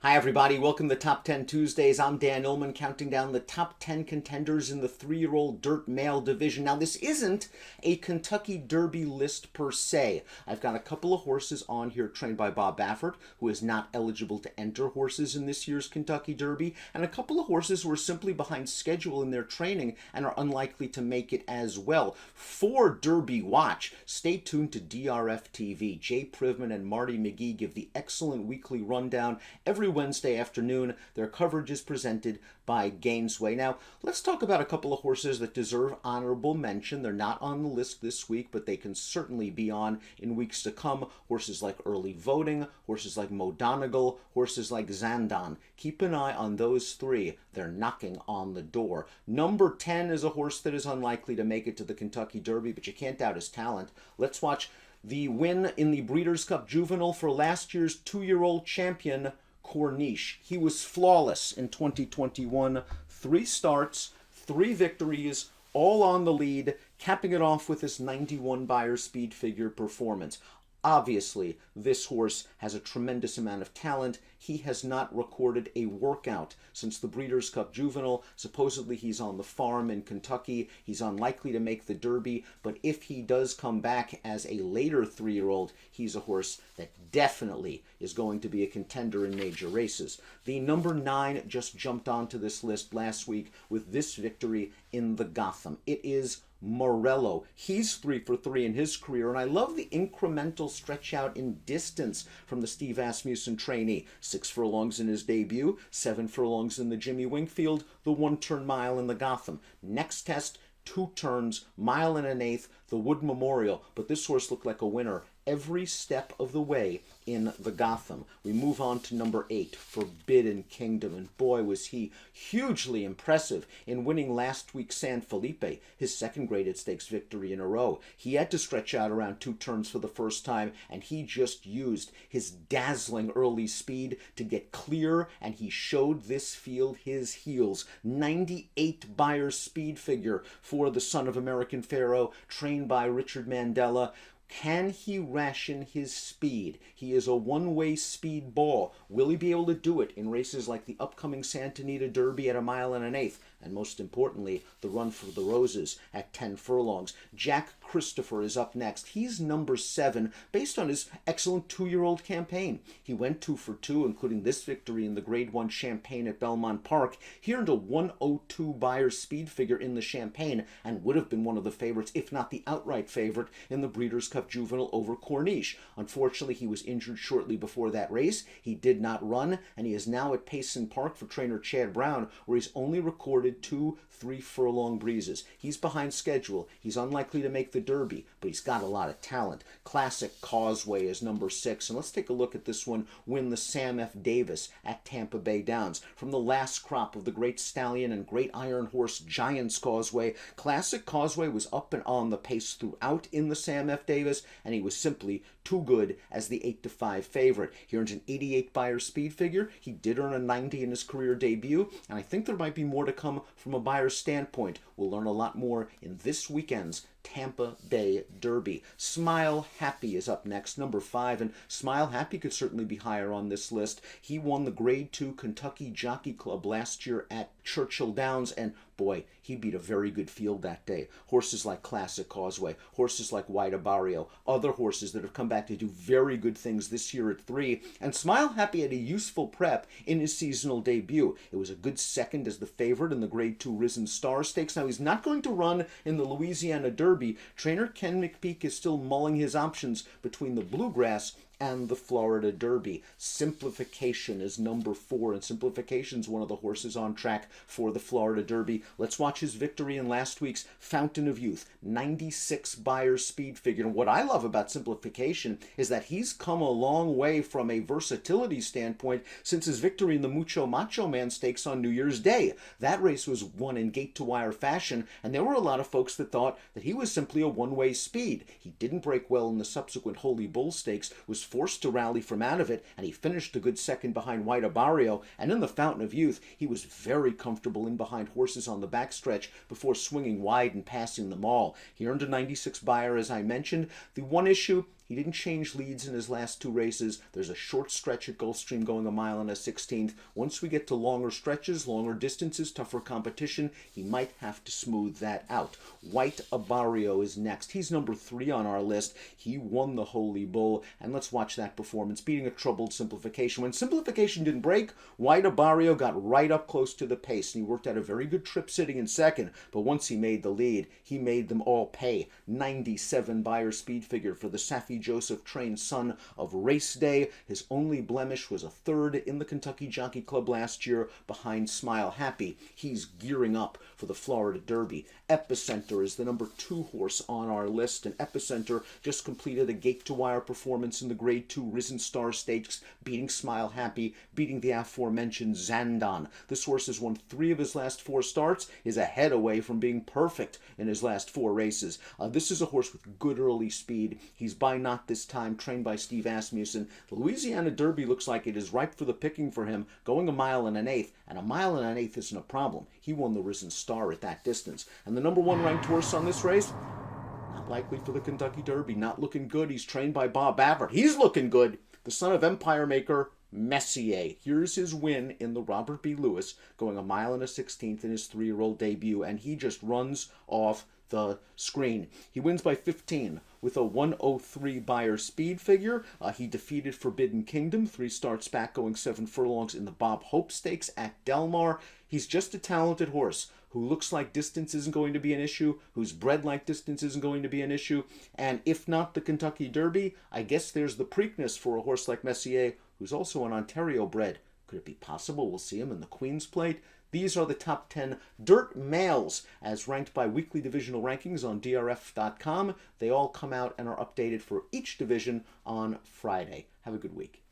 Hi everybody, welcome to Top 10 Tuesdays. I'm Dan Illman, counting down the top 10 contenders in the 3-year-old dirt male division. Now this isn't a Kentucky Derby list per se. I've got a couple of horses on here trained by Bob Baffert, who is not eligible to enter horses in this year's Kentucky Derby, and a couple of horses who are simply behind schedule in their training and are unlikely to make it as well. For Derby Watch, stay tuned to DRFTV. Jay Privman and Marty McGee give the excellent weekly rundown every Wednesday afternoon. Their coverage is presented by Causeway. Now, let's talk about a couple of horses that deserve honorable mention. They're not on the list this week, but they can certainly be on in weeks to come. Horses like Early Voting, horses like Mo Donegal, horses like Zandon. Keep an eye on those three. They're knocking on the door. Number 10 is a horse that is unlikely to make it to the Kentucky Derby, but you can't doubt his talent. Let's watch the win in the Breeders' Cup Juvenile for last year's 2-year-old champion, Corniche. He was flawless in 2021. 3 starts, 3 victories, all on the lead, capping it off with his 91 Beyer speed figure performance. Obviously, this horse has a tremendous amount of talent. He has not recorded a workout since the Breeders' Cup Juvenile. Supposedly he's on the farm in Kentucky. He's unlikely to make the Derby, but if he does come back as a later 3-year-old, he's a horse that definitely is going to be a contender in major races. The number 9 just jumped onto this list last week with this victory in the Gotham. It is Morello. He's 3 for 3 in his career, and I love the incremental stretch out in distance from the Steve Asmussen trainee. 6 furlongs in his debut, 7 furlongs in the Jimmy Wingfield, the 1-turn mile in the Gotham. Next test, 2 turns, mile and an eighth, the Wood Memorial, but this horse looked like a winner every step of the way in the Gotham. We move on to number 8, Forbidden Kingdom, and boy was he hugely impressive in winning last week's San Felipe, his second graded stakes victory in a row. He had to stretch out around 2 turns for the first time, and he just used his dazzling early speed to get clear, and he showed this field his heels. 98 Beyer speed figure for the son of American Pharaoh, trained by Richard Mandela. Can he ration his speed? He is a one-way speed ball. Will he be able to do it in races like the upcoming Santa Anita Derby at a mile and an eighth? And most importantly, the Run for the Roses at 10 furlongs. Jack Christopher is up next. He's number 7 based on his excellent 2-year-old campaign. He went 2 for 2, including this victory in the Grade 1 Champagne at Belmont Park. He earned a 102 Beyer speed figure in the Champagne and would have been one of the favorites, if not the outright favorite, in the Breeders' Cup Juvenile over Corniche. Unfortunately, he was injured shortly before that race. He did not run, and he is now at Payson Park for trainer Chad Brown, where he's only recorded 2 3-furlong breezes. He's behind schedule. He's unlikely to make the Derby, but he's got a lot of talent. Classic Causeway is number 6, and let's take a look at this one. Win the Sam F. Davis at Tampa Bay Downs. From the last crop of the Great Stallion and Great Iron Horse Giants Causeway, Classic Causeway was up and on the pace throughout in the Sam F. Davis, and he was simply too good as the 8-5 favorite. He earned an 88 Beyer speed figure. He did earn a 90 in his career debut, and I think there might be more to come from a Beyer standpoint. We'll learn a lot more in this weekend's Tampa Bay Derby. Smile Happy is up next, number 5, and Smile Happy could certainly be higher on this list. He won the Grade 2 Kentucky Jockey Club last year at Churchill Downs, and boy, he beat a very good field that day. Horses like Classic Causeway, horses like White Abarrio, other horses that have come back to do very good things this year at 3, and Smile Happy had a useful prep in his seasonal debut. It was a good second as the favorite in the Grade 2 Risen Star Stakes. Now, he's not going to run in the Louisiana Derby. Trainer Ken McPeak is still mulling his options between the Bluegrass and the Florida Derby. Simplification is number 4, and Simplification's one of the horses on track for the Florida Derby. Let's watch his victory in last week's Fountain of Youth, 96 Beyer speed figure. And what I love about Simplification is that he's come a long way from a versatility standpoint since his victory in the Mucho Macho Man Stakes on New Year's Day. That race was won in gate-to-wire fashion, and there were a lot of folks that thought that he was simply a one-way speed. He didn't break well in the subsequent Holy Bull Stakes, was forced to rally from out of it, and he finished a good second behind White Abarrio. And in the Fountain of Youth, he was very comfortable in behind horses on the backstretch before swinging wide and passing them all. He earned a 96 Beyer, as I mentioned. The one issue, He didn't change leads in his last 2 races. There's a short stretch at Gulfstream going a mile and a 16th. Once we get to longer stretches, longer distances, tougher competition, he might have to smooth that out. White Abarrio is next. He's number 3 on our list. He won the Holy Bull, and let's watch that performance, beating a troubled Simplification. When Simplification didn't break, White Abarrio got right up close to the pace, and he worked out a very good trip sitting in second, but once he made the lead, he made them all pay. 97 Beyer speed figure for the Safi Joseph trained son of Race Day. His only blemish was a 3rd in the Kentucky Jockey Club last year behind Smile Happy. He's gearing up for the Florida Derby. Epicenter is the number 2 horse on our list, and Epicenter just completed a gate-to-wire performance in the Grade 2 Risen Star Stakes, beating Smile Happy, beating the aforementioned Zandon. This horse has won 3 of his last 4 starts, is a head away from being perfect in his last 4 races. This is a horse with good early speed. He's by Not This Time, trained by Steve Asmussen. The Louisiana Derby looks like it is ripe for the picking for him, going a mile and an 1/8, and a mile and an 1/8 isn't a problem. He won the Risen Star at that distance. And the number 1 ranked horse on this race, not likely for the Kentucky Derby, not looking good. He's trained by Bob Baffert. He's looking good. The son of Empire Maker Messier. Here's his win in the Robert B. Lewis, going a mile and a 16th in his 3-year-old debut, and he just runs off the screen. He wins by 15 with a 1:03 Beyer speed figure. He defeated Forbidden Kingdom 3 starts back, going 7 furlongs in the Bob Hope Stakes at Del Mar. He's just a talented horse who looks like distance isn't going to be an issue, who's bred like distance isn't going to be an issue, and if not the Kentucky Derby, I guess there's the Preakness for a horse like Messier, who's also an Ontario bred. Could it be possible we'll see him in the Queen's Plate? These are the top 10 dirt males as ranked by weekly divisional rankings on DRF.com. They all come out and are updated for each division on Friday. Have a good week.